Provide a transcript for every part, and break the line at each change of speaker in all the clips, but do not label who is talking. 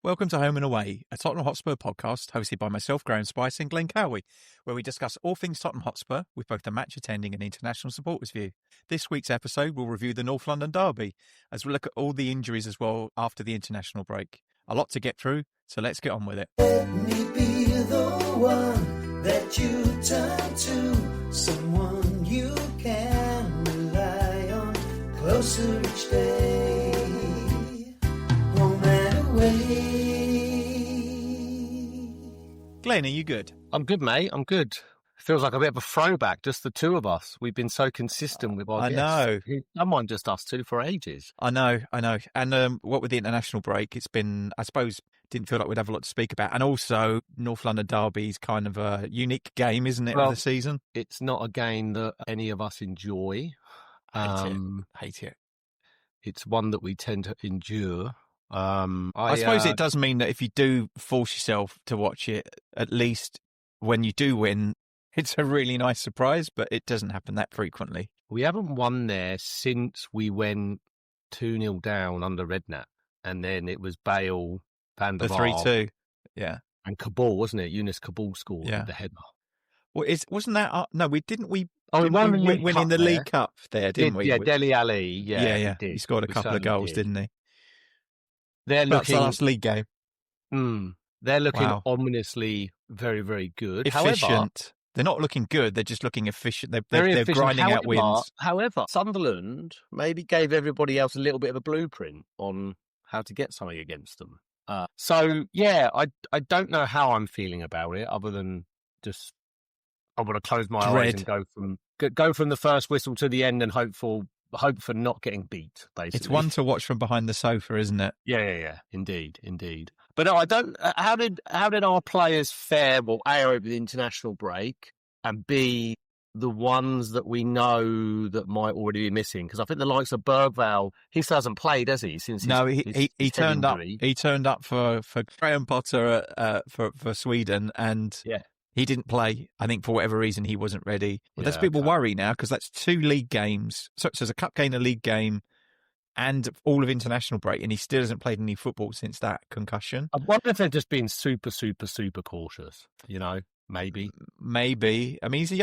Welcome to Home and Away, a Tottenham Hotspur podcast hosted by myself, Graeme Spice, and Glen Cowie, where we discuss all things Tottenham Hotspur with both the match attending and international supporters view. This week's episode will review the North London derby, as we look at all the injuries as well after the international break. A lot to get through, so let's get on with it.
Let me be the one that you turn to, someone you can rely on, closer each day, home and away.
Glenn, are you good?
I'm good, mate. I'm good. Feels like a bit of a throwback, just the two of us. We've been so consistent with our guests.
I know.
Someone just us two for ages.
I know. And what with the international break, it's been, I suppose, didn't feel like we'd have a lot to speak about. And also, North London derby is kind of a unique game, isn't it, of the season?
It's not a game that any of us enjoy.
Hate it.
It's one that we tend to endure.
I suppose it does mean that if you do force yourself to watch it, at least when you do win, it's a really nice surprise, but it doesn't happen that frequently.
We haven't won there since we went 2-0 down under Redknapp. And then it was Bale, Van der
The
Vaart,
3-2. Yeah.
and Kabul, wasn't it? Yunus Kabul scored
Yeah.
with the header.
Well, wasn't that... no, we didn't. We
won the League
win
Cup
in the
there.
League Cup there, didn't we?
Yeah, Dele Alli.
Yeah.
He did.
He scored a
We
couple of
certainly
goals,
did.
didn't he?
They're
That's the
looking.
last league game.
They're looking
Wow.
ominously very, very good.
Efficient.
However,
They're not looking good. They're just looking efficient. They're
very efficient.
grinding out wins.
However, Sunderland maybe gave everybody else a little bit of a blueprint on how to get something against them. I don't know how I'm feeling about it, other than just I want to close my eyes and go from the first whistle to the end and hope for not getting beat. Basically,
It's one to watch from behind the sofa, isn't it?
Yeah. Indeed. But no, I don't. How did our players fare? Well, A, over the international break, and B, the ones that we know that might already be missing? Because I think the likes of Bergvall, he still hasn't played, has he? Since
he turned up.
injury.
He turned up for Graham Potter for Sweden, and he didn't play. I think for whatever reason he wasn't ready. Well, there's people worry now because that's 2 league games, such as a cup game, a league game, and all of international break, and he still hasn't played any football since that concussion.
I wonder if they're just being super, super, super cautious. You know, maybe.
I mean, he's a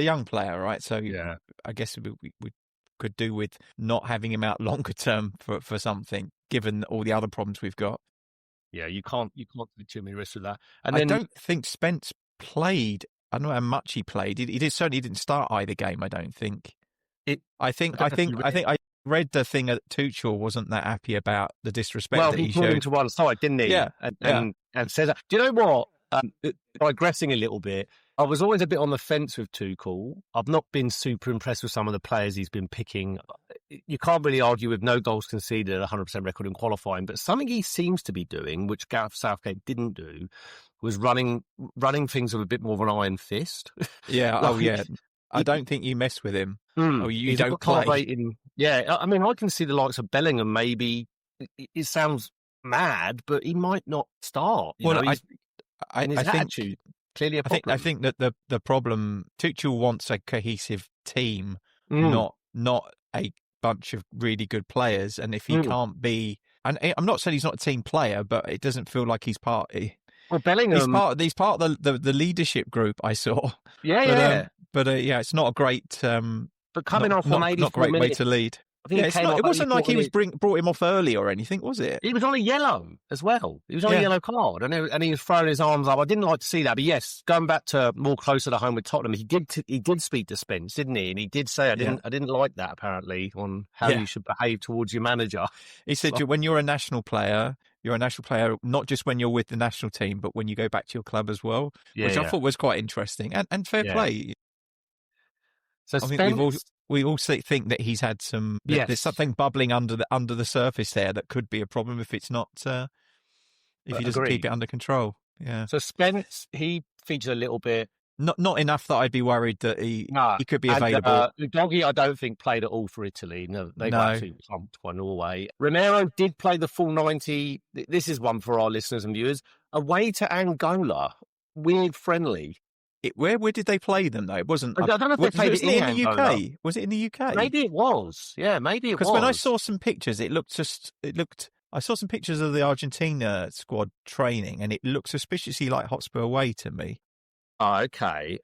young player, right? So
Yeah.
I guess we could do with not having him out longer term for something, given all the other problems we've got.
Yeah, you can't take too many risks with that.
And I don't think Spence played. I don't know how much he played. He certainly didn't start either game. I don't think. I think I read the thing that Tuchel wasn't that happy about the disrespect that he
pulled
showed.
him to one side, didn't he?
Yeah,
and said that. Do you know what? Digressing a little bit, I was always a bit on the fence with Tuchel. I've not been super impressed with some of the players he's been picking. You can't really argue with no goals conceded, 100% record in qualifying, but something he seems to be doing, which Gareth Southgate didn't do, was running things with a bit more of an iron fist.
Yeah. I don't think you mess with him. You don't play.
I mean, I can see the likes of Bellingham. Maybe it sounds mad, but he might not start. I think attitude clearly a problem.
I think that the problem, Tuchel wants a cohesive team, not a bunch of really good players. And if he can't be, and I'm not saying he's not a team player, but it doesn't feel like he's part.
Well, Bellingham,
he's part of the leadership group I saw. But it's not a great.
But coming off from 84
not great way
minutes,
to lead.
I think
it wasn't like he was brought him off early or anything, was it?
He was on a yellow as well. He was on a yellow card, and he was throwing his arms up. I didn't like to see that, but yes, going back to more closer to home with Tottenham, he did speak to Spence, didn't he? And he did say, I didn't like that apparently on how you should behave towards your manager.
He said, when you're a national player, not just when you're with the national team, but when you go back to your club as well, which I thought was quite interesting and fair play.
So
I think we all think that he's had some. There's something bubbling under the surface there that could be a problem if it's not. If he doesn't keep it under control. Yeah.
So Spence, he featured a little bit.
Not enough that I'd be worried that he could be available.
Doggy, I don't think played at all for Italy. No, they got absolutely pumped by Norway. Romero did play the full 90. This is one for our listeners and viewers. Away to Angola, weird friendly.
Where did they play them though? It wasn't.
I don't know if they played it in
the
Angola.
UK. Was it in the UK?
Maybe it was. Yeah, maybe it was.
Because when I saw some pictures, it looked. I saw some pictures of the Argentina squad training, and it looked suspiciously like Hotspur away to me.
Oh, okay.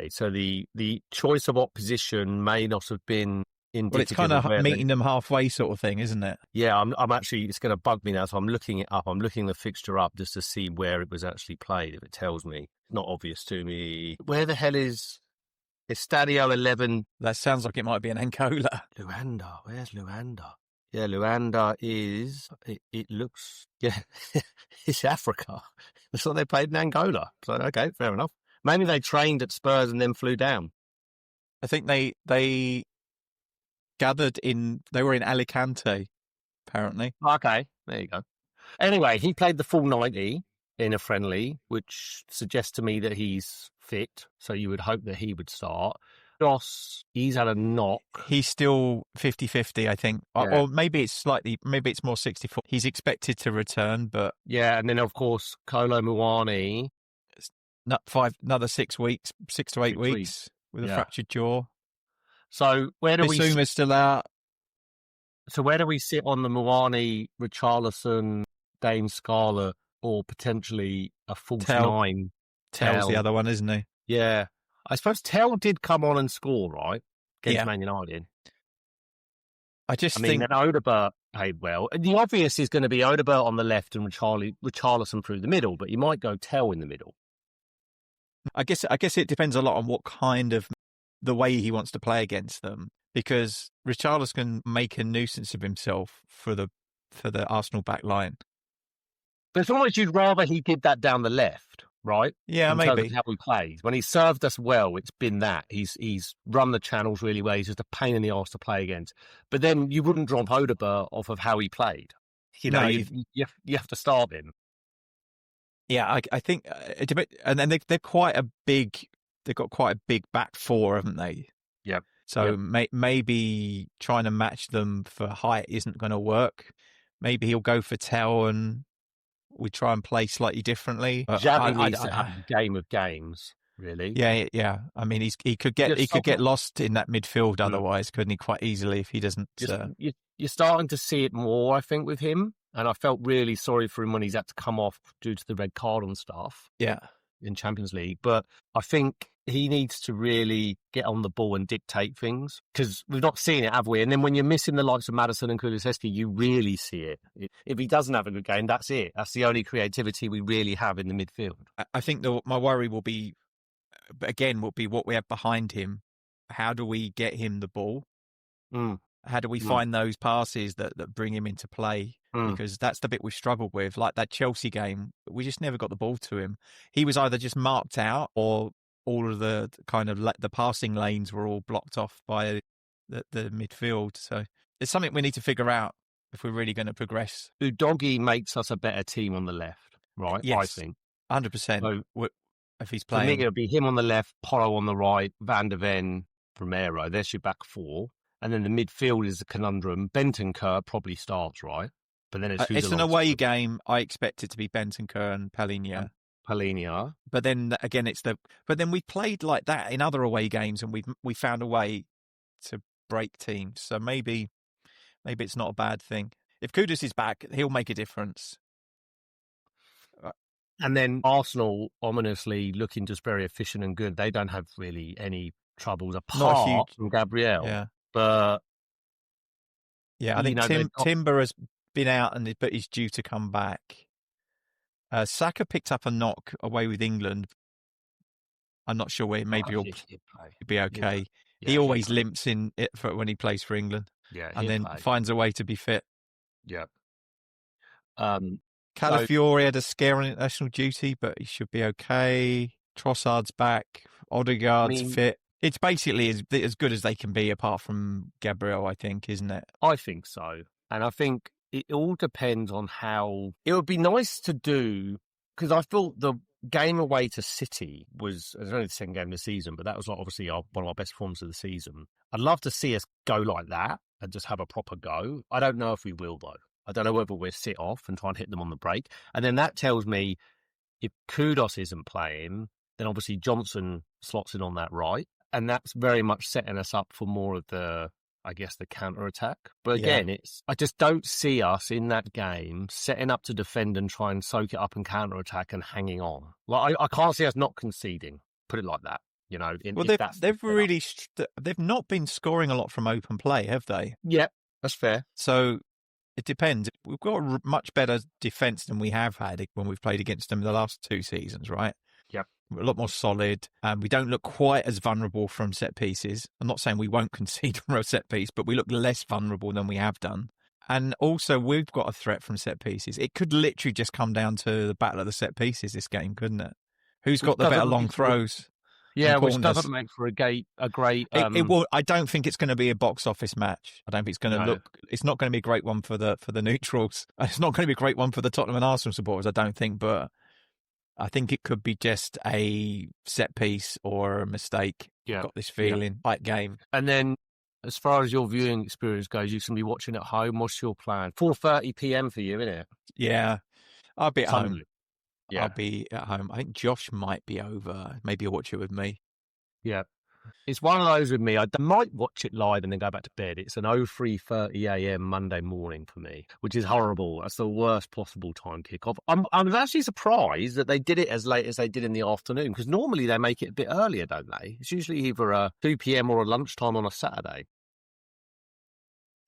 So the choice of opposition may not have been indicative.
Well, it's kind of meeting them halfway sort of thing, isn't it?
Yeah, I'm actually, it's going to bug me now, so I'm looking it up. I'm looking the fixture up just to see where it was actually played. If it tells me, it's not obvious to me. Where the hell is Estadio 11?
That sounds like it might be an Angola.
Luanda. Where's Luanda? Yeah, Luanda is. It looks. Yeah, it's Africa. Looks like they played in Angola. So okay, fair enough. Maybe they trained at Spurs and then flew down.
I think they gathered in. They were in Alicante, apparently.
Okay, there you go. Anyway, he played the full 90 in a friendly, which suggests to me that he's fit. So you would hope that he would start. Ross, he's had a knock.
He's still 50-50, I think.
Yeah.
Or maybe it's more 60-40. He's expected to return, but...
Yeah, and then, of course, Kolo Muani.
Another 6 weeks, 6 to 8 weeks with a fractured jaw.
So where do
Bisuma's still out.
So where do we sit on the Muani, Richarlison, Dane Scarlett, or potentially a false nine?
Tell's the other one, isn't he?
Yeah. I suppose Tell did come on and score, right? Against Man United.
I think
then Odegaard played well. The obvious is going to be Odegaard on the left and Richarlison through the middle, but you might go Tell in the middle.
I guess it depends a lot on what kind of the way he wants to play against them, because Richarlison can make a nuisance of himself for the Arsenal back line.
But it's almost you'd rather he did that down the left, right?
Yeah, maybe.
In terms of how he plays. When he served us well, it's been that. He's run the channels really well. He's just a pain in the arse to play against. But then you wouldn't drop Odegaard off of how he played. You have to start him.
Yeah, I think it's a bit, and then they're quite a big. They've got quite a big back four, haven't they?
Yeah.
So maybe trying to match them for height isn't going to work. Maybe he'll go for Tell and we try and play slightly differently.
Xavi needs to have a game of games, really.
Yeah. I mean, he could get lost in that midfield otherwise, couldn't he? Quite easily if he doesn't.
You're starting to see it more, I think, with him. And I felt really sorry for him when he's had to come off due to the red card and stuff.
Yeah.
In Champions League. But I think he needs to really get on the ball and dictate things, because we've not seen it, have we? And then when you're missing the likes of Maddison and Kulusevski, you really see it. If he doesn't have a good game, that's it. That's the only creativity we really have in the midfield.
I think my worry will be what we have behind him. How do we get him the ball? How do we find those passes that bring him into play? Because that's the bit we've struggled with. Like that Chelsea game, we just never got the ball to him. He was either just marked out, or all of the kind of the passing lanes were all blocked off by the midfield. So it's something we need to figure out if we're really going to progress.
Udogie makes us a better team on the left, right?
Yes,
I think
100%.
So,
if he's playing,
for me, it'll be him on the left, Porro on the right, Van der Ven, Romero. There's your back four. And then the midfield is a conundrum. Bentancur probably starts, right? But then it's
an away game. I expect it to be Bentancur and Palhinha. But then again, but then we played like that in other away games, and we found a way to break teams. So maybe it's not a bad thing. If Kudus is back, he'll make a difference.
And then Arsenal, ominously looking just very efficient and good. They don't have really any troubles apart from Gabriel.
Yeah.
But
yeah, I think Timber has been out, but he's due to come back. Saka picked up a knock away with England. I'm not sure where. Maybe he'll be okay. He always limps in it when he plays for England.
Yeah,
and then finds a way to be fit.
Yeah.
Calafiore had a scare on international duty, but he should be okay. Trossard's back. Odegaard's fit. It's basically as good as they can be, apart from Gabriel, I think, isn't it?
I think so. And I think it all depends on how... It would be nice to do, because I thought the game away to City was only the second game of the season, but that was obviously one of our best forms of the season. I'd love to see us go like that and just have a proper go. I don't know if we will, though. I don't know whether we'll sit off and try and hit them on the break. And then that tells me if Kudos isn't playing, then obviously Johnson slots in on that right. And that's very much setting us up for more of the I guess, the counter-attack. But
Yeah.
again, I just don't see us in that game setting up to defend and try and soak it up and counter-attack and hanging on. Like, I can't see us not conceding, put it like that, you know.
Well, they've not been scoring a lot from open play, have they?
Yeah, that's fair.
So it depends. We've got a much better defence than we have had when we've played against them the last 2 seasons, right?
Yep.
We're a lot more solid. We don't look quite as vulnerable from set pieces. I'm not saying we won't concede from a set piece, but we look less vulnerable than we have done. And also, we've got a threat from set pieces. It could literally just come down to the battle of the set pieces this game, couldn't it? Who's got the better long throws?
Yeah, which doesn't make for a great.
It will. I don't think it's going to be a box office match. I don't think it's going to look. It's not going to be a great one for the neutrals. It's not going to be a great one for the Tottenham and Arsenal supporters. I don't think, but I think it could be just a set piece or a mistake.
Yeah,
got this feeling like game.
And then, as far as your viewing experience goes, you can be watching at home. What's your plan? 4:30 p.m. for you, isn't it?
Yeah, I'll be at home.
Yeah.
I'll be at home. I think Josh might be over. Maybe he'll watch it with me.
Yeah. It's one of those with me. I might watch it live and then go back to bed. It's an 03:30 a.m. Monday morning for me, which is horrible. That's the worst possible time kickoff. I'm actually surprised that they did it as late as they did in the afternoon, because normally they make it a bit earlier, don't they? It's usually either a 2 p.m. or a lunchtime on a Saturday.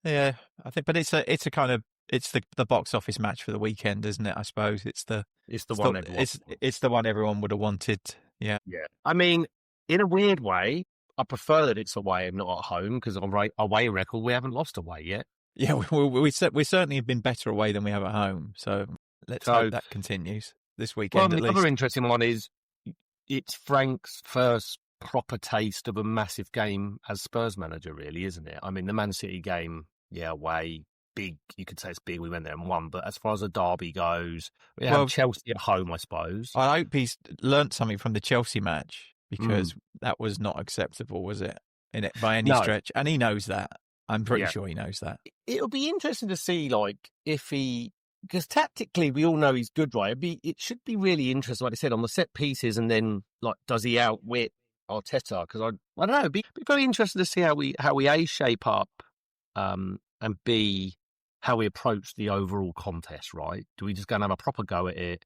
Yeah, I think, but it's a kind of. It's the box office match for the weekend, isn't it? I suppose it's the one everyone would have wanted. Yeah.
I mean, in a weird way, I prefer that it's away and not at home, because on away record we haven't lost away yet.
Yeah, we certainly have been better away than we have at home. So let's hope that continues this weekend.
Well,
the
other interesting one is it's Frank's first proper taste of a massive game as Spurs manager, really, isn't it? I mean, the Man City game, away. Big, you could say it's big. We went there and won, but as far as the derby goes, we have Chelsea at home, I suppose.
I hope he's learnt something from the Chelsea match, because that was not acceptable, was it? By any stretch, and he knows that. I'm pretty sure he knows that.
It'll be interesting to see, like, because tactically we all know he's good, right? It should be really interesting, like I said, on the set pieces, and then like, does he outwit Arteta? Because I don't know. It'd be very interesting to see how we A, shape up, and B, how we approach the overall contest, right? Do we just go and have a proper go at it?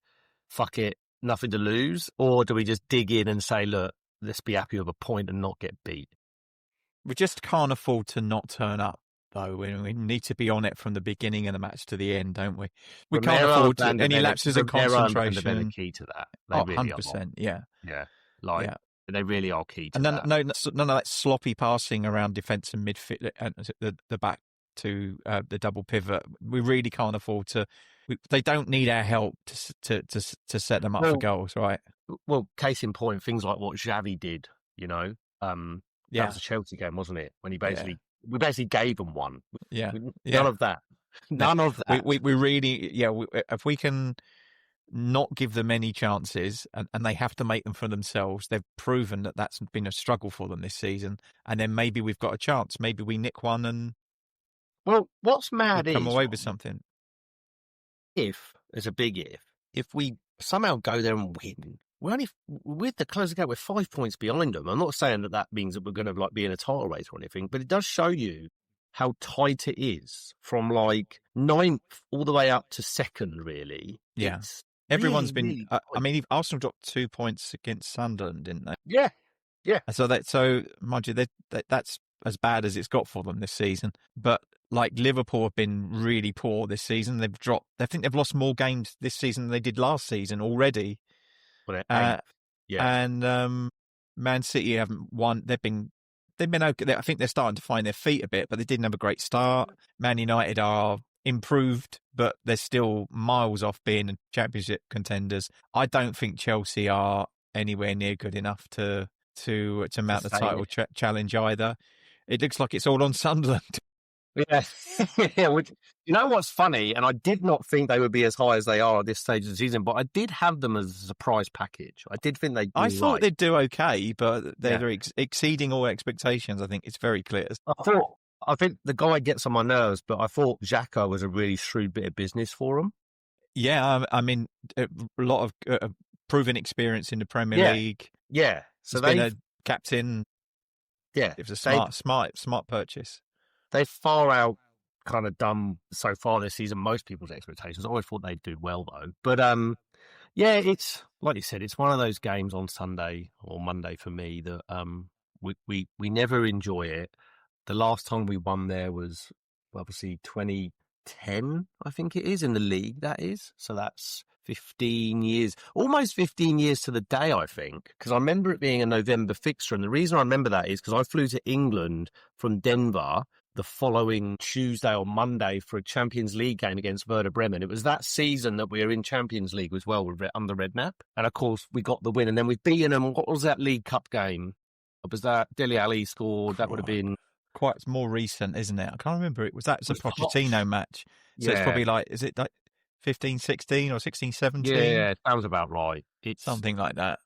Fuck it, nothing to lose? Or do we just dig in and say, look, let's be happy with a point and not get beat?
We just can't afford to not turn up, though. We need to be on it from the beginning of the match to the end, don't we? We can't afford any lapses in concentration.
They're the key to that. They really
100%, yeah.
They really are key to
that.
And
none of that sloppy passing around defence and midfield and the back to the double pivot. We really can't afford to. They don't need our help to set them up for goals, right?
Well, case in point, things like what Xavi did, you know. That was a Chelsea game, wasn't it? When we basically gave them one. None of that. None of that.
We really, if we can not give them any chances, and they have to make them for themselves. They've proven that that's been a struggle for them this season, and then maybe we've got a chance. Maybe we nick one and.
Well, what's mad is
come away with something.
If there's a big if we somehow go there and win, we're only with the closing gap. We're 5 points behind them. I'm not saying that means that we're going to be in a title race or anything, but it does show you how tight it is from like 9th all the way up to 2nd. Really,
everyone's
really,
been. I mean, Arsenal dropped 2 points against Sunderland, didn't they?
Yeah.
So mind you, that's as bad as it's got for them this season. But like Liverpool have been really poor this season. They've dropped. I think they've lost more games this season than they did last season already. And Man City haven't won. They've been okay. I think they're starting to find their feet a bit, but they didn't have a great start. Man United are improved, but they're still miles off being championship contenders. I don't think Chelsea are anywhere near good enough to mount the title challenge either. It looks like it's all on Sunderland.
Yeah. You know what's funny? And I did not think they would be as high as they are at this stage of the season, but I did have them as a surprise package. I did think they'd do
I thought they'd do okay, but they're exceeding all expectations. I think it's very clear.
I think the guy gets on my nerves, but I thought Xhaka was a really shrewd bit of business for him.
Yeah, I mean, a lot of proven experience in the Premier League.
Yeah. So
they've been a captain.
Yeah.
It was a smart purchase.
they've far out kind of done so far this season most people's expectations. I always thought they'd do well though. But yeah, it's like you said, it's one of those games on Sunday or Monday for me that we never enjoy it. The last time we won there was obviously 2010, I think it is, in the league, that is. So that's 15 years, almost 15 years to the day, I think, because I remember it being a November fixture. And the reason I remember that is because I flew to England from Denver the following Tuesday or Monday for a Champions League game against Werder Bremen. It was that season that we were in Champions League as well under Redknapp. And of course, we got the win. And then we've beaten them. What was that League Cup game? Was that Dele Alli scored? That would have been
quite more recent, isn't it? I can't remember. It was a Pochettino match. So it's probably like, is it like 15, 16 or 16, 17?
Yeah, sounds about right. It's
something like that.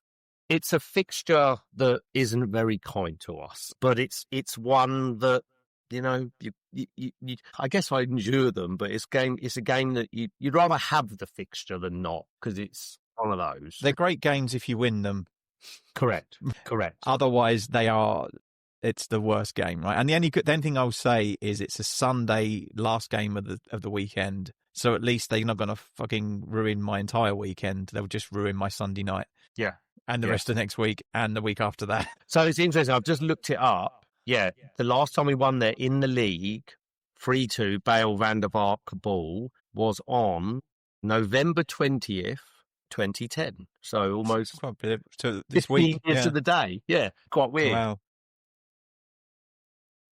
It's a fixture that isn't very kind to us, but it's one that, you know, you I guess I endure them, but it's a game that you'd rather have the fixture than not, because it's one of those.
They're great games if you win them.
Correct.
Otherwise, it's the worst game, right? And the only thing I'll say is it's a Sunday last game of the weekend, so at least they're not going to fucking ruin my entire weekend. They'll just ruin my Sunday night.
Yeah.
And the rest of next week and the week after that.
So it's interesting. I've just looked it up. Yeah, the last time we won there in the league, 3-2, Bale van der Vaart ball, was on November 20th, 2010. So almost
to this week.
Years to the day. Yeah, quite weird.
Wow.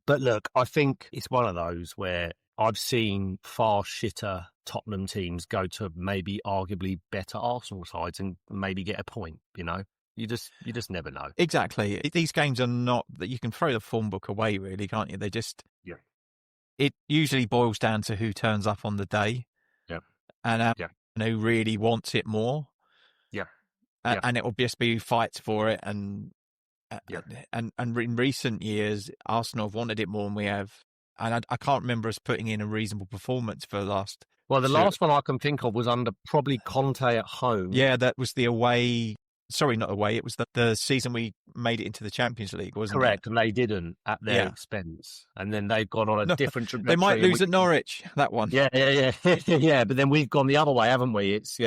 But look, I think it's one of those where I've seen far shitter Tottenham teams go to maybe arguably better Arsenal sides and maybe get a point, you know? You just never know.
Exactly. These games are not that you can throw the form book away, really, can't you? They just It usually boils down to who turns up on the day, and who really wants it more, and it will just be who fights for it. And in recent years, Arsenal have wanted it more than we have, and I can't remember us putting in a reasonable performance for the last.
Well, the last one I can think of was under probably Conte at home.
Yeah, that was the away. Sorry, not away. It was the season we made it into the Champions League, wasn't it?
Correct, and they didn't at their expense. And then they've gone on a different trajectory.
They might lose at Norwich, that one.
Yeah. Yeah, but then we've gone the other way, haven't we? It's,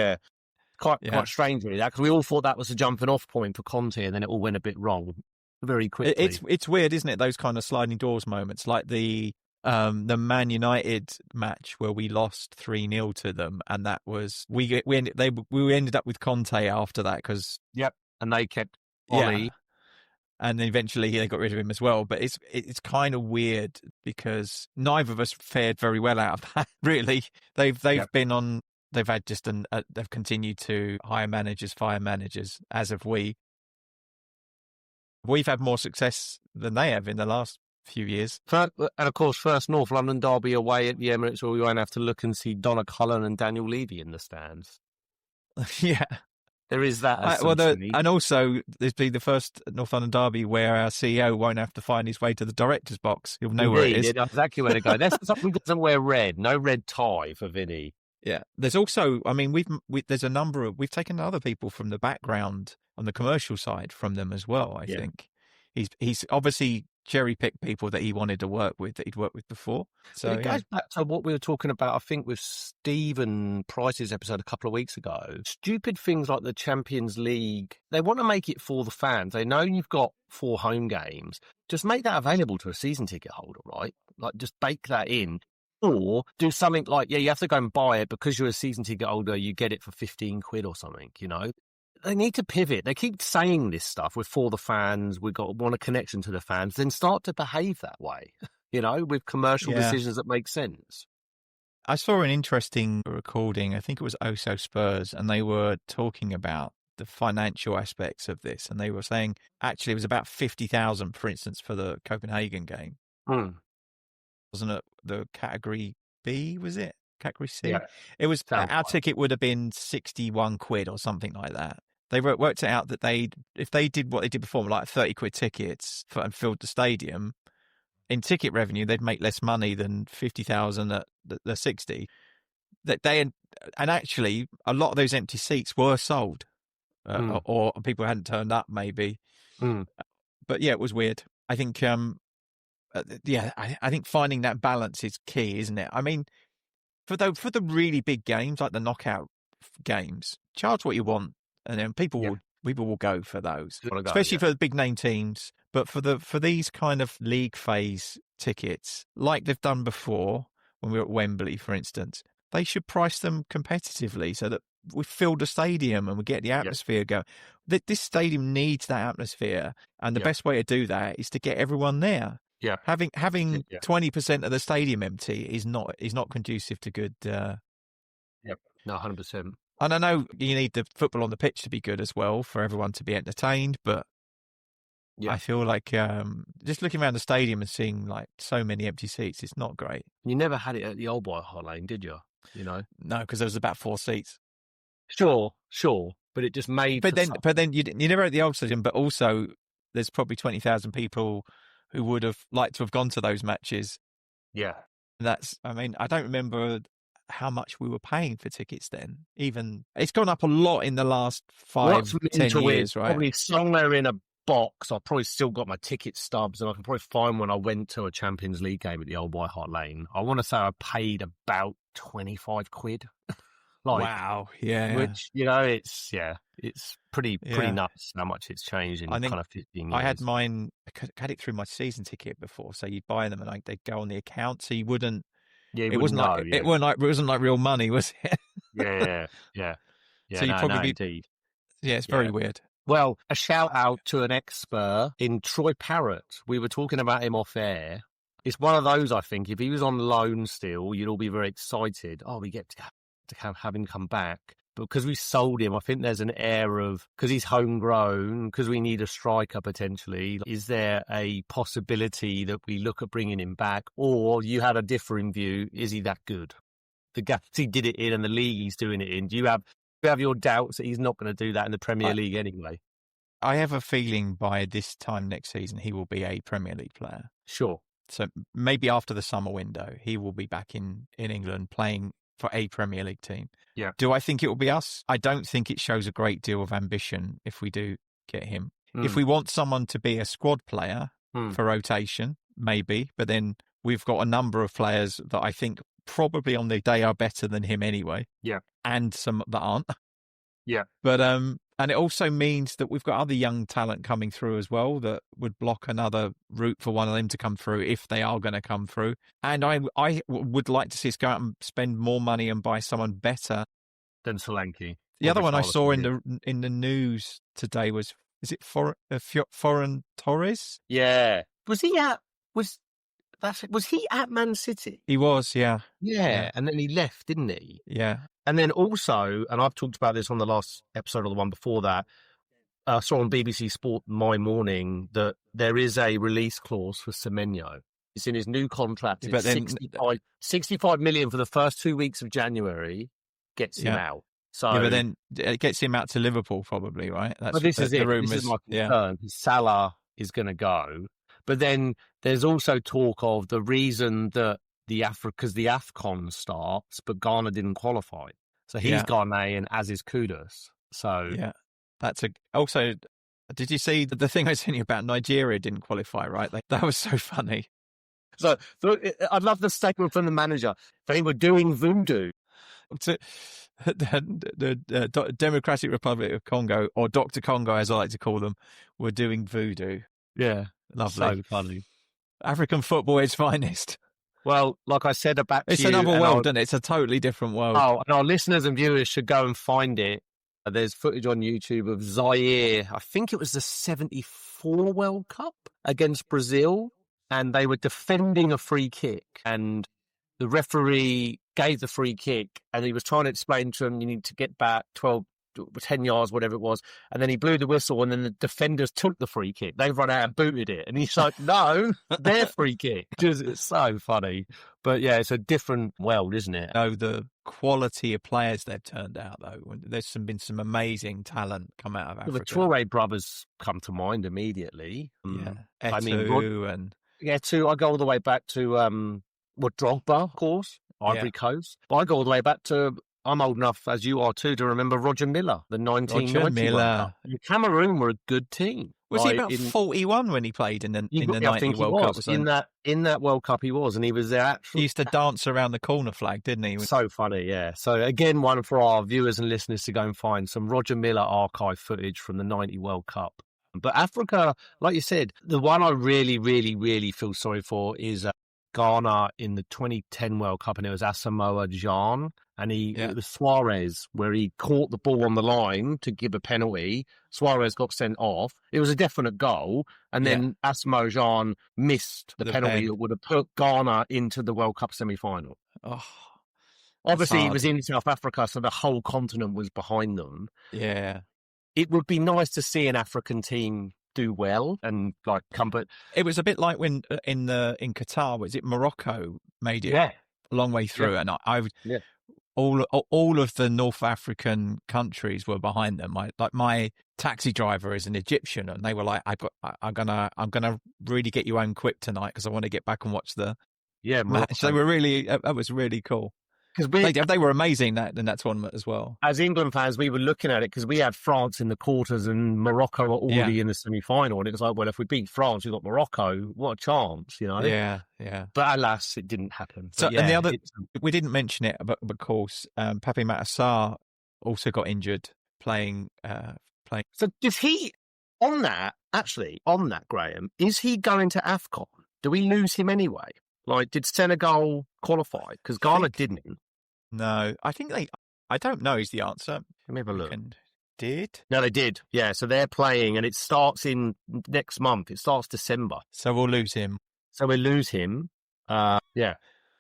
quite strange, really, that, because we all thought that was a jumping off point for Conte, and then it all went a bit wrong very quickly.
It's weird, isn't it? Those kind of sliding doors moments, like the Man United match where we lost 3-0 to them, and that was we ended up with Conte after that because
and they kept Ollie,
and eventually they got rid of him as well. But it's kind of weird because neither of us fared very well out of that. Really, they've been on. They've had they've continued to hire managers, fire managers, as have we. We've had more success than they have in the last few years.
And of course, first North London derby away at the Emirates, where we won't have to look and see Donna Cullen and Daniel Levy in the stands.
Yeah.
There is that.
And also, there's been the first North London derby where our CEO won't have to find his way to the director's box. He'll know where it is.
Exactly where to go. That's something that doesn't wear red. No red tie for Vinny.
Yeah. There's also, I mean, there's a number of, we've taken other people from the background on the commercial side from them as well, I think. He's obviously cherry-picked people that he wanted to work with, that he'd worked with before. So
it goes back to what we were talking about, I think, with Stephen Price's episode a couple of weeks ago. Stupid things like the Champions League, they want to make it for the fans. They know you've got 4 home games. Just make that available to a season ticket holder, right? Like, just bake that in. Or do something like, you have to go and buy it because you're a season ticket holder, you get it for 15 quid or something, you know? They need to pivot. They keep saying this stuff. We're for the fans. Want a connection to the fans. Then start to behave that way, you know, with commercial decisions that make sense.
I saw an interesting recording. I think it was Oso Spurs, and they were talking about the financial aspects of this. And they were saying, actually, it was about 50,000, for instance, for the Copenhagen game. Wasn't it the category B, was it? Category C? Yeah. It was, our ticket would have been 61 quid or something like that. They worked it out that if they did what they did before, like 30 quid tickets and filled the stadium, in ticket revenue, they'd make less money than 50,000 at the 60. And actually, a lot of those empty seats were sold, or people hadn't turned up, maybe. But yeah, it was weird. I think I think finding that balance is key, isn't it? I mean, for the really big games like the knockout games, charge what you want, and then people will go for those, especially for the big name teams. But for these kind of league phase tickets, like they've done before when we were at Wembley, for instance, they should price them competitively so that we fill the stadium and we get the atmosphere going. This stadium needs that atmosphere, and the best way to do that is to get everyone there.
Yeah,
having 20% of the stadium empty is not conducive to good.
No, 100%.
And I know you need the football on the pitch to be good as well for everyone to be entertained, but I feel like just looking around the stadium and seeing like so many empty seats, it's not great.
You never had it at the Old White Hart Lane, did you? You know,
no, because there was about 4 seats.
Sure, but it just made.
But then you never at the old stadium. But also, there's probably 20,000 people who would have liked to have gone to those matches.
Yeah,
I mean, I don't remember how much we were paying for tickets then. Even it's gone up a lot in the last 5-10 years, right?
Probably somewhere in a box. I've probably still got my ticket stubs, and I can probably find when I went to a Champions League game at the Old White Hart Lane. I want to say I paid about 25 quid.
Wow, yeah.
Which, you know, it's pretty nuts how much it's changed in kind of 15 years.
I had mine, I had it through my season ticket before, so you'd buy them and they'd go on the account, so you wouldn't. Yeah, it wasn't like real money, was it?
Yeah.
So you probably
indeed.
Yeah, it's very weird.
Well, a shout out to an ex-Spur in Troy Parrott. We were talking about him off air. It's one of those, I think, if he was on loan still, you'd all be very excited. Oh, we get to have him come back. But because we sold him, I think there's an air of, because he's homegrown, because we need a striker potentially, is there a possibility that we look at bringing him back? Or you had a differing view, is he that good? The gaps he did it in and the league he's doing it in, do you have your doubts that he's not going to do that in the Premier League anyway?
I have a feeling by this time next season he will be a Premier League player.
Sure.
So maybe after the summer window, he will be back in England playing for a Premier League team.
Yeah.
Do I think it will be us? I don't think it shows a great deal of ambition if we do get him. If we want someone to be a squad player for rotation, maybe. But then we've got a number of players that I think probably on their day are better than him anyway.
Yeah.
And some that aren't.
Yeah.
But and it also means that we've got other young talent coming through as well that would block another route for one of them to come through if they are going to come through. And I would like to see us go out and spend more money and buy someone better
than Solanke.
The other one I saw in the news today was it Ferran Torres?
Yeah. Was he at Man City?
He was, yeah.
Yeah, and then he left, didn't he?
Yeah.
And then also, and I've talked about this on the last episode or the one before that, I saw on BBC Sport My Morning that there is a release clause for Semenyo. It's in his new contract. It's 65 million for the first 2 weeks of January gets him out. So,
but then it gets him out to Liverpool probably, right?
But this is it. This is my concern. Salah is going to go. But then there's also talk of the reason that because the AFCON starts, but Ghana didn't qualify. So he's Ghanaian, as is Kudus. So
that's also. Did you see the thing I sent you about Nigeria didn't qualify? Right, that was so funny.
So I'd love the statement from the manager. They were doing voodoo.
The Democratic Republic of Congo, or Dr. Congo, as I like to call them, were doing voodoo.
Yeah,
lovely,
so funny.
African football at its finest.
Well, like I said about
it's another world, isn't it? It's a totally different world.
Oh, and our listeners and viewers should go and find it. There's footage on YouTube of Zaire. I think it was the 74 World Cup against Brazil, and they were defending a free kick, and the referee gave the free kick, and he was trying to explain to him, you need to get back 10 yards, whatever it was. And then he blew the whistle, and then the defenders took the free kick. They run out and booted it. And he's like, no, their free kick. It's so funny. But yeah, it's a different world, isn't it?
Oh, the quality of players they've turned out, though. There's been some amazing talent come out of Africa.
The Traore brothers come to mind immediately.
Yeah.
Eto'o, I go all the way back to Drogba, of course. Ivory Coast. But I go all the way back to I'm old enough, as you are too, to remember Roger Miller, the 1990
Roger
World Cup.
Miller.
And Cameroon were a good team.
Was he about 41 when he played in the
I
90
think he
World Cup?
was. In that World Cup he was, and he was there
He used to dance around the corner flag, didn't he?
So funny, yeah. So again, one for our viewers and listeners to go and find some Roger Miller archive footage from the 90 World Cup. But Africa, like you said, the one I really, really, really feel sorry for is Ghana in the 2010 World Cup, and it was Asamoah Gyan, and it was Suarez, where he caught the ball on the line to give a penalty. Suarez got sent off. It was a definite goal, and then Asamoah Gyan missed the penalty that would have put Ghana into the World Cup semi-final.
Oh,
obviously, it was in South Africa, so the whole continent was behind them.
Yeah.
It would be nice to see an African team do well and like come, but
it was a bit like when in Qatar, was it Morocco made it a long way through, and all of the North African countries were behind them. My taxi driver is an Egyptian, and they were like, I'm gonna really get you home quick tonight because I want to get back and watch the match. They were really, that was really cool. Because they were amazing in that tournament as well.
As England fans, we were looking at it because we had France in the quarters and Morocco were already in the semi-final. And it was like, well, if we beat France, we've got Morocco. What a chance, you know?
Yeah.
But alas, it didn't happen.
So, and the other, we didn't mention it, but of course, Pape Matar also got injured playing.
So does he, on that, Graeme, is he going to AFCON? Do we lose him anyway? Like, did Senegal qualify? Because Ghana didn't.
No, I think I don't know is the answer.
Let me have a look.
Did?
No, they did. Yeah, so they're playing, and it starts in next month. It starts December.
So we'll lose him.
So yeah.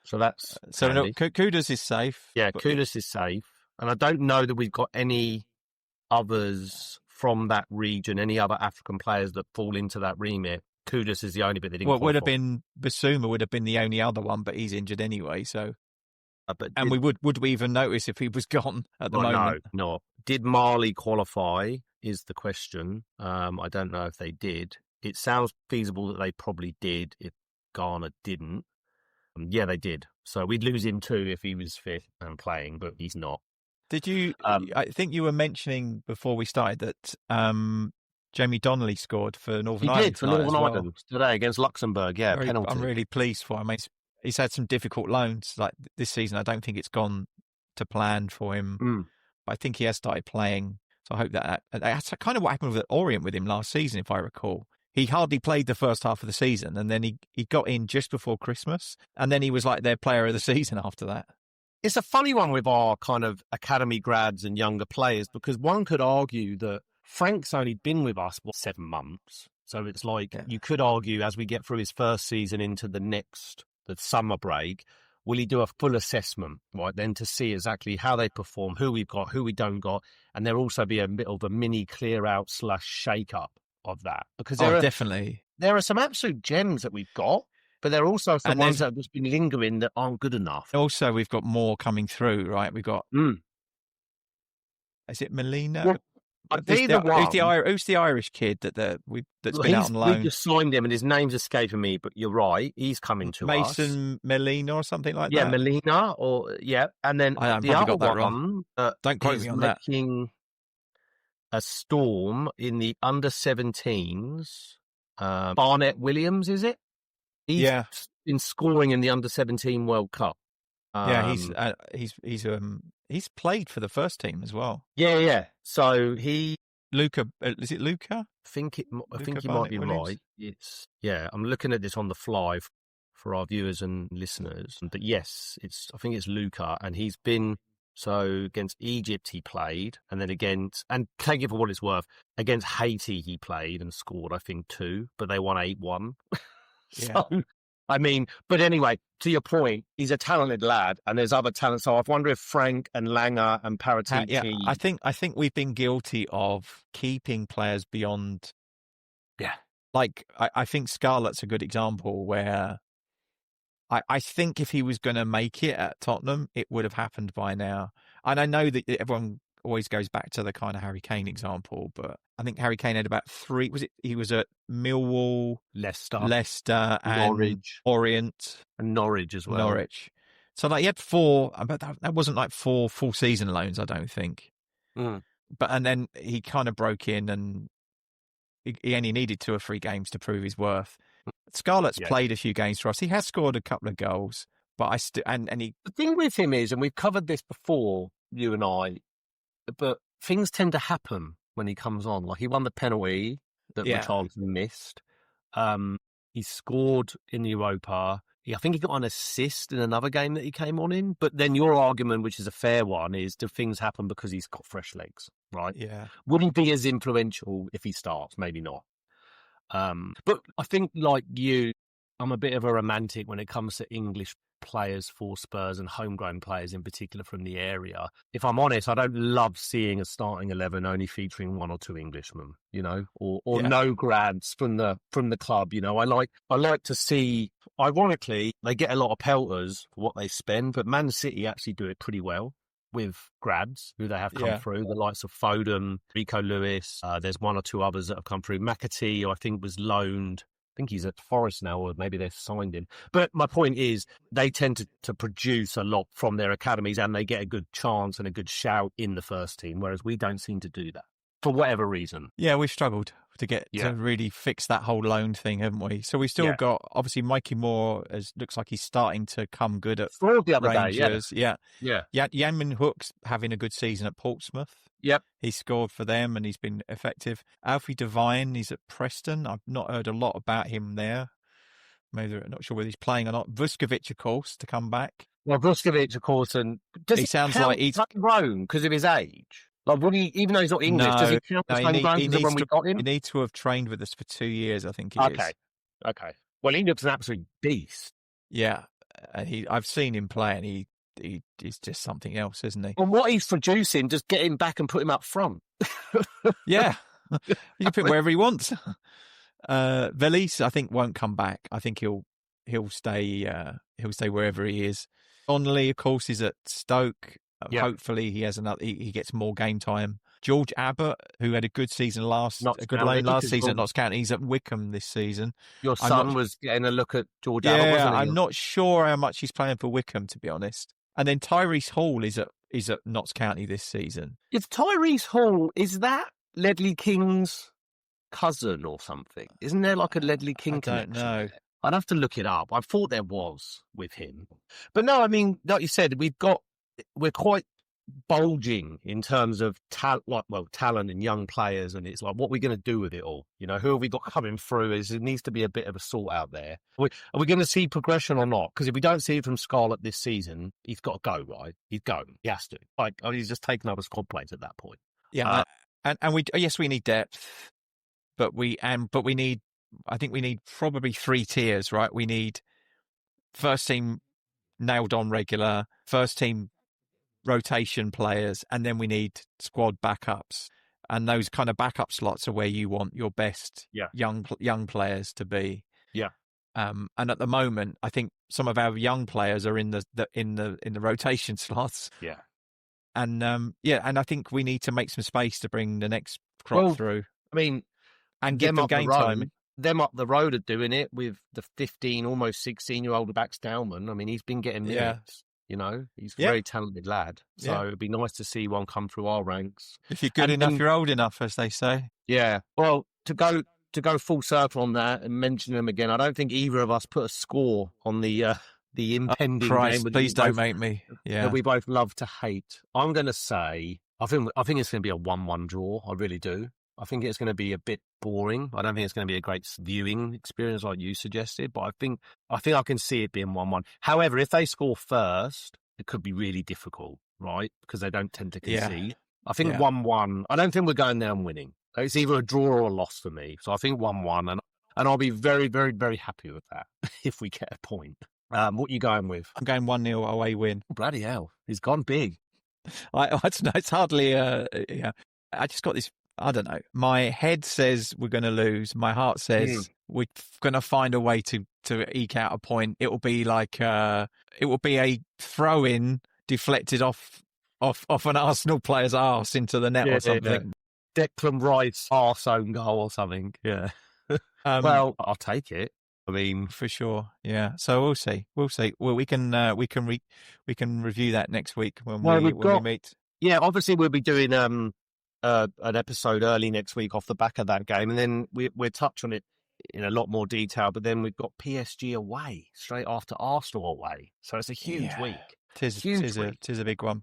So that's
Kudus is safe.
Yeah, Kudus is safe. And I don't know that we've got any others from that region, any other African players that fall into that remit. Kudus is the only bit that didn't qualify.
Would have been Basuma would have been the only other one, but he's injured anyway. So, would we even notice if he was gone at the moment?
No. Did Mali qualify? Is the question. I don't know if they did. It sounds feasible that they probably did. If Ghana didn't, yeah, they did. So we'd lose him too if he was fit and playing, but he's not.
Did you? I think you were mentioning before we started that. Jamie Donnelly scored for Northern Ireland.
He did for Northern Ireland today against Luxembourg. Yeah, penalty.
I'm really pleased for him. He's had some difficult loans like this season. I don't think it's gone to plan for him. But I think he has started playing. So I hope that's kind of what happened with Orient with him last season, if I recall. He hardly played the first half of the season, and then he got in just before Christmas, and then he was like their player of the season after that.
It's a funny one with our kind of academy grads and younger players, because one could argue that Frank's only been with us, 7 months. So it's like you could argue as we get through his first season into the summer break, will he do a full assessment, right, then to see exactly how they perform, who we've got, who we don't got, and there'll also be a bit of a mini clear-out / shake-up of that. Because
definitely.
There are some absolute gems that we've got, but there are also some ones that have just been lingering that aren't good enough.
Also, we've got more coming through, right? We've got... Is it Molina?
Well,
who's the Irish kid that's been out on loan?
We just signed him, and his name's escaping me, but you're right. He's coming to us.
Mason Molina or something like that?
Yeah, Molina. And then the other one
don't quote me on that.
Making a storm in the under-17s. Barnett Williams, is it? He's been scoring in the under-17 World Cup.
He's played for the first team as well.
Yeah. So
Luca, is it Luca?
I think he might be right. I'm looking at this on the fly for our viewers and listeners. But yes, I think it's Luca, and he's been against Egypt he played, and then and take it for what it's worth, against Haiti he played and scored, I think 2, but they won 8-1. But anyway, to your point, he's a talented lad, and there's other talent. So I wonder if Frank and Langer and Paratici...
I think we've been guilty of keeping players beyond...
Yeah.
Like, I think Scarlett's a good example where I think if he was going to make it at Tottenham, it would have happened by now. And I know that everyone always goes back to the kind of Harry Kane example, but I think Harry Kane had about 3. He was at Millwall, Leicester, and
Norwich.
Orient,
and Norwich as well.
Norwich. So like he had 4, but that wasn't like 4 full season loans, I don't think.
Mm.
But and then he kind of broke in, and he only needed 2 or 3 games to prove his worth. Scarlett's played a few games for us. He has scored a couple of goals, but I still and he.
The thing with him is, and we've covered this before, you and I, but things tend to happen when he comes on. Like he won the penalty that Richarlison missed. He scored in the Europa. I think he got an assist in another game that he came on in. But then your argument, which is a fair one, is do things happen because he's got fresh legs, right?
Yeah.
Wouldn't be as influential if he starts, maybe not. But I think, like you, I'm a bit of a romantic when it comes to English players for Spurs and homegrown players in particular from the area. If I'm honest, I don't love seeing a starting 11 only featuring 1 or 2 Englishmen, you know, or no grads from the club. You know, I like to see. Ironically, they get a lot of pelters for what they spend, but Man City actually do it pretty well with grads who they have come through, the likes of Foden, Rico Lewis. There's 1 or 2 others that have come through. McAtee, who I think was loaned. I think he's at Forest now, or maybe they've signed him. But my point is, they tend to produce a lot from their academies, and they get a good chance and a good shout in the first team, whereas we don't seem to do that for whatever reason.
Yeah, we've struggled to get to really fix that whole loan thing, haven't we? So we've still got, obviously, Mikey Moore looks like he's starting to come good at
the other
Rangers.
Day,
Yan Min Hook's having a good season at Portsmouth.
Yep.
He scored for them and he's been effective. Alfie Devine, he's at Preston. I've not heard a lot about him there. Maybe I'm not sure whether he's playing or not. Vuskovic, of course, to come back.
Well, Vuskovic, of course, and does
he sounds like he's
grown because of his age. Like, would he, even though he's not English, does he count as homegrown when we got him?
He needs to have trained with us for 2 years, I think is.
Okay. Well, he looks an absolute beast.
Yeah, I've seen him play, and he is just something else, isn't he?
And what he's producing, just get him back and put him up front.
Yeah, you can put him wherever he wants. Velis, I think, won't come back. I think he'll stay wherever he is. Donnelly, of course, is at Stoke. Hopefully, he has he gets more game time. George Abbott, who had a good season last season at Notts County, he's at Wycombe this season.
Your son was getting a look at George Abbott, wasn't he?
I'm not sure how much he's playing for Wycombe, to be honest. And then Tyrese Hall is at Notts County this season.
If Tyrese Hall, is that Ledley King's cousin or something? Isn't there like a Ledley King connection?
I don't know.
I'd have to look it up. I thought there was with him. But no, I mean, like you said, we're quite bulging in terms of talent and young players, and it's like, what are we going to do with it all? You know, who have we got coming through? It needs to be a bit of a sort out there. Are we going to see progression or not? Because if we don't see it from Scarlett this season, he's got to go, right? He's going. He has to. He's just taken up a squad place at that point.
Yeah, and we need depth, but we need. I think we need probably 3 tiers, right? We need first team nailed on regular, first team rotation players, and then we need squad backups, and those kind of backup slots are where you want your best young players to be. And at the moment, I think some of our young players are in the rotation slots. And I think we need to make some space to bring the next crop through.
I mean,
and give them game time.
Them up the road are doing it with the 15, almost 16-year-old Bax Dowman. I mean, he's been getting minutes. You know, he's a very talented lad. So it'd be nice to see one come through our ranks.
If you're good enough, you're old enough, as they say.
Yeah. Well, to go full circle on that and mention them again, I don't think either of us put a score on the impending game.
Please don't make me. Yeah.
That we both love to hate. I'm going to say, I think it's going to be a 1-1 draw. I really do. I think it's going to be a bit boring. I don't think it's going to be a great viewing experience like you suggested, but I think I can see it being 1-1. However, if they score first, it could be really difficult, right? Because they don't tend to concede. I think 1-1. I don't think we're going there and winning. It's either a draw or a loss for me. So I think 1-1, and I'll be very, very, very happy with that if we get a point. What are you going with?
I'm going 1-0 away win.
Oh, bloody hell. He's gone big.
I don't know. It's hardly I just got this. I don't know. My head says we're going to lose. My heart says we're going to find a way to eke out a point. It will be like it will be a throw-in deflected off an Arsenal player's arse into the net or something.
Declan Rice arse own goal or something. Yeah. Well, I'll take it. I mean,
for sure. Yeah. So we'll see. We'll see. Well, we can review that next week when we meet.
Yeah, obviously we'll be doing an episode early next week off the back of that game, and then we'll touch on it in a lot more detail. But then we've got PSG away straight after Arsenal away, so it's a huge week.
Tis a big one.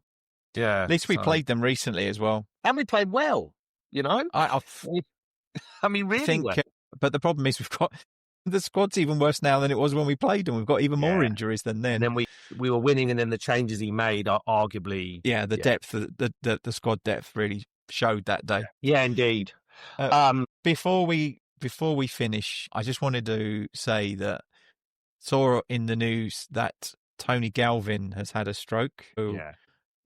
Yeah.
At least we played them recently as well,
and we played well. You know, I mean, really well.
But the problem is we've got the squad's even worse now than it was when we played them. We've got even more injuries than then.
And then we were winning, and then the changes he made are arguably
depth, the squad depth really showed that day.
Yeah, indeed.
Before we finish, I just wanted to say that saw in the news that Tony Galvin has had a stroke.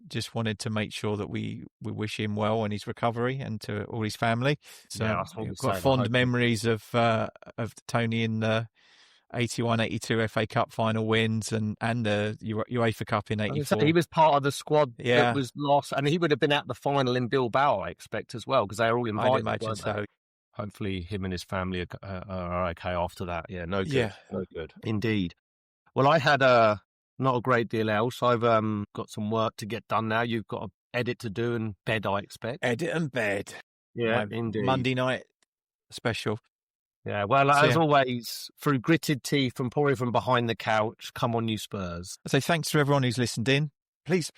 Just wanted to make sure that we wish him well in his recovery and to all his family. So we've got fond memories of Tony in the 81-82 FA Cup final wins and the UEFA Cup in 84.
He was part of the squad that was lost, and he would have been at the final in Bilbao, I expect, as well, because they were all invited.
I'd imagine so.
Hopefully him and his family are okay after that. Yeah, no good. No good. Indeed. Well, I had not a great deal else. I've got some work to get done now. You've got an edit to do and bed, I expect.
Edit and bed.
Yeah, indeed.
Monday night special.
Yeah, well, as always, through gritted teeth and pouring from behind the couch, come on, you Spurs.
So thanks to everyone who's listened in. Please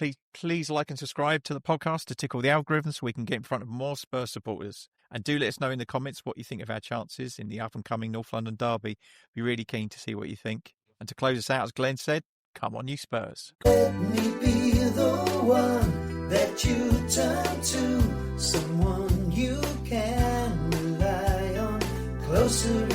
like and subscribe to the podcast to tickle the algorithm so we can get in front of more Spurs supporters. And do let us know in the comments what you think of our chances in the up-and-coming North London derby. Be really keen to see what you think. And to close us out, as Glenn said, come on, you Spurs.
Let me be the one that you turn to, someone you can rely on, closer